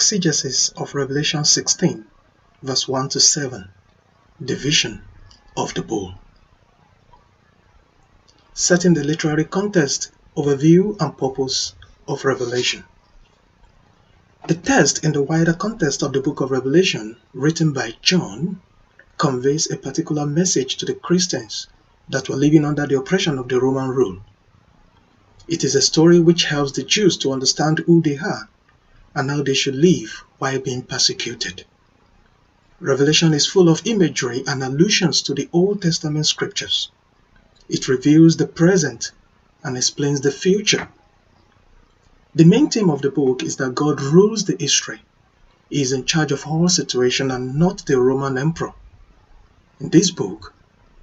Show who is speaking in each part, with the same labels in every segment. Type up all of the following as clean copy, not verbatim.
Speaker 1: Exegesis of Revelation 16, verse 1 to 7, Division of the Bowl. Setting the literary context, overview, and purpose of Revelation. The text in the wider context of the book of Revelation, written by John, conveys a particular message to the Christians that were living under the oppression of the Roman rule. It is a story which helps the Jews to understand who they are and how they should live while being persecuted. Revelation is full of imagery and allusions to the Old Testament scriptures. It reveals the present and explains the future. The main theme of the book is that God rules the history. He is in charge of all situations and not the Roman emperor. In this book,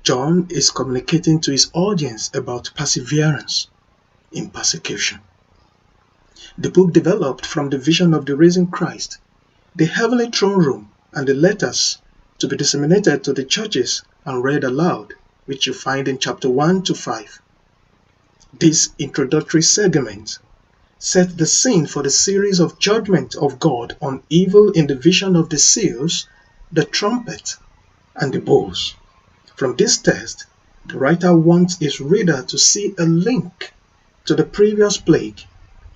Speaker 1: John is communicating to his audience about perseverance in persecution. The book developed from the vision of the risen Christ, the heavenly throne room, and the letters to be disseminated to the churches and read aloud, which you find in chapter 1 to 5. This introductory segment set the scene for the series of judgment of God on evil in the vision of the seals, the trumpet, and the bowls. From this text, the writer wants his reader to see a link to the previous plague.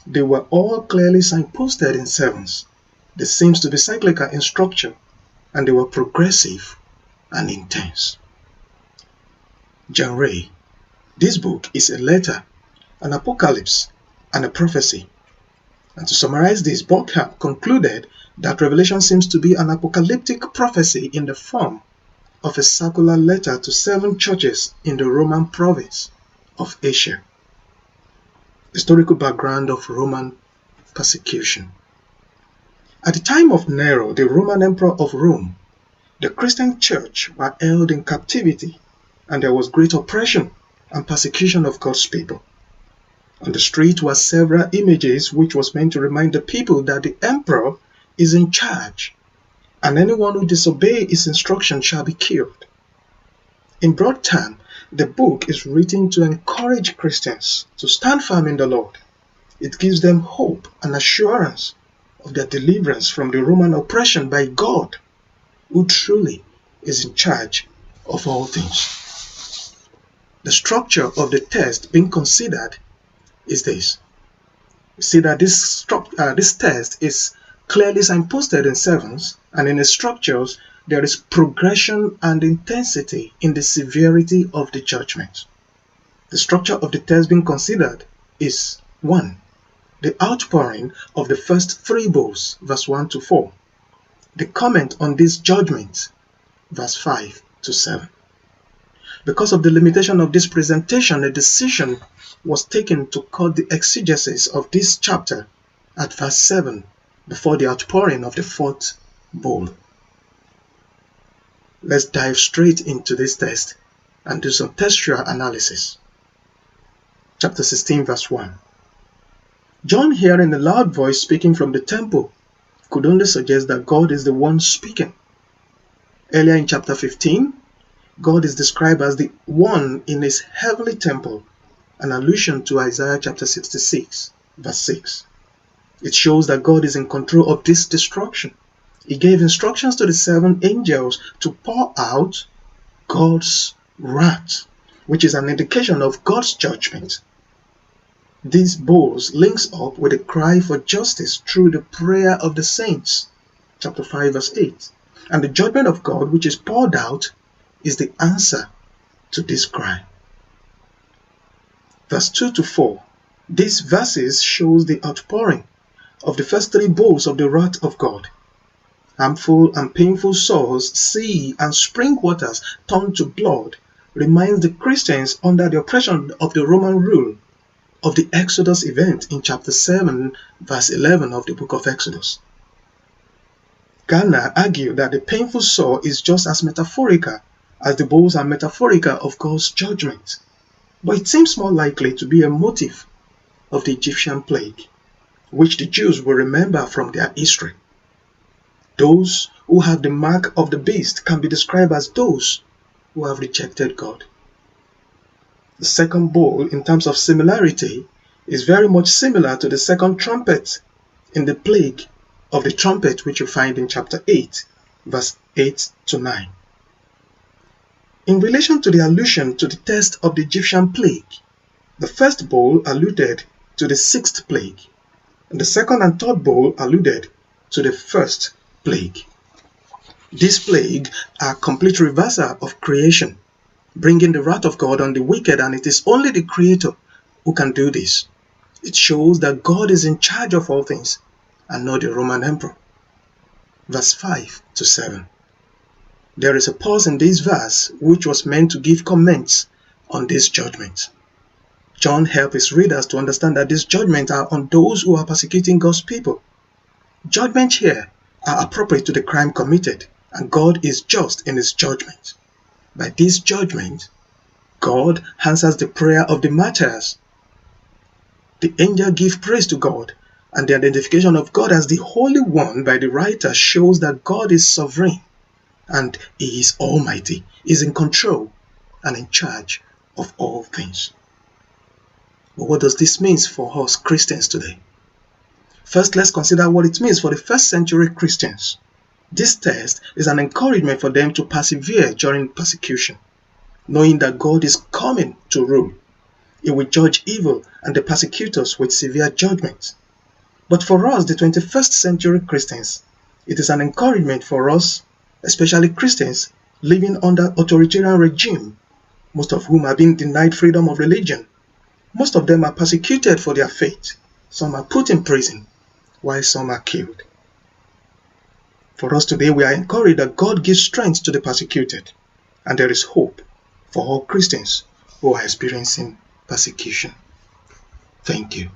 Speaker 1: They were all clearly signposted in sevens. They seem to be cyclical in structure, and they were progressive and intense. Genre. This book is a letter, an apocalypse, and a prophecy. And to summarize this, Burkham concluded that Revelation seems to be an apocalyptic prophecy in the form of a circular letter to 7 churches in the Roman province of Asia. Historical background of Roman persecution. At the time of Nero, the Roman emperor of Rome, the Christian church were held in captivity, and there was great oppression and persecution of God's people. On the street were several images which was meant to remind the people that the emperor is in charge, and anyone who disobeys his instruction shall be killed. In broad terms, the book is written to encourage Christians to stand firm in the Lord. It gives them hope and assurance of their deliverance from the Roman oppression by God, who truly is in charge of all things. The structure of the text being considered is this. You see that this text is clearly signposted in sevens, and in the structures there is progression and intensity in the severity of the judgment. The structure of the text being considered is 1. The outpouring of the first 3 bowls, verse 1 to 4. The comment on this judgment, verse 5 to 7. Because of the limitation of this presentation, a decision was taken to cut the exegesis of this chapter at verse 7 before the outpouring of the 4th bowl. Let's dive straight into this text and do some textual analysis. Chapter 16, verse 1. John, hearing a loud voice speaking from the temple, could only suggest that God is the one speaking. Earlier in chapter 15, God is described as the one in his heavenly temple, an allusion to Isaiah chapter 66, verse 6. It shows that God is in control of this destruction. He gave instructions to the 7 angels to pour out God's wrath, which is an indication of God's judgment. These bowls links up with a cry for justice through the prayer of the saints, chapter 5, verse 8. And the judgment of God, which is poured out, is the answer to this cry. Verse 2 to 4. These verses shows the outpouring of the first 3 bowls of the wrath of God. Harmful and painful sores, sea and spring waters turned to blood reminds the Christians under the oppression of the Roman rule of the Exodus event in chapter 7, verse 11 of the book of Exodus. Garner argued that the painful sore is just as metaphorical as the bowls are metaphorical of God's judgment, but it seems more likely to be a motif of the Egyptian plague, which the Jews will remember from their history. Those who have the mark of the beast can be described as those who have rejected God. The second bowl, in terms of similarity, is very much similar to the second trumpet in the plague of the trumpet, which you find in chapter 8, verse 8 to 9. In relation to the allusion to the test of the Egyptian plague, the first bowl alluded to the sixth plague, and the second and third bowl alluded to the first plague. This plague are complete reversal of creation, bringing the wrath of God on the wicked, and it is only the Creator who can do this. It shows that God is in charge of all things and not the Roman emperor. Verse 5 to 7. There is a pause in this verse which was meant to give comments on this judgment. John helps his readers to understand that these judgments are on those who are persecuting God's people. Judgments here are appropriate to the crime committed, and God is just in his judgment. By this judgment, God answers the prayer of the martyrs. The angel gives praise to God, and the identification of God as the Holy One by the writer shows that God is sovereign and he is almighty, is in control and in charge of all things. But what does this mean for us Christians today? First, let's consider what it means for the first century Christians. This text is an encouragement for them to persevere during persecution, knowing that God is coming to rule. He will judge evil and the persecutors with severe judgment. But for us, the 21st century Christians, it is an encouragement for us, especially Christians living under authoritarian regime, most of whom are being denied freedom of religion. Most of them are persecuted for their faith. Some are put in prison, while some are killed. For us today, we are encouraged that God gives strength to the persecuted, and there is hope for all Christians who are experiencing persecution. Thank you.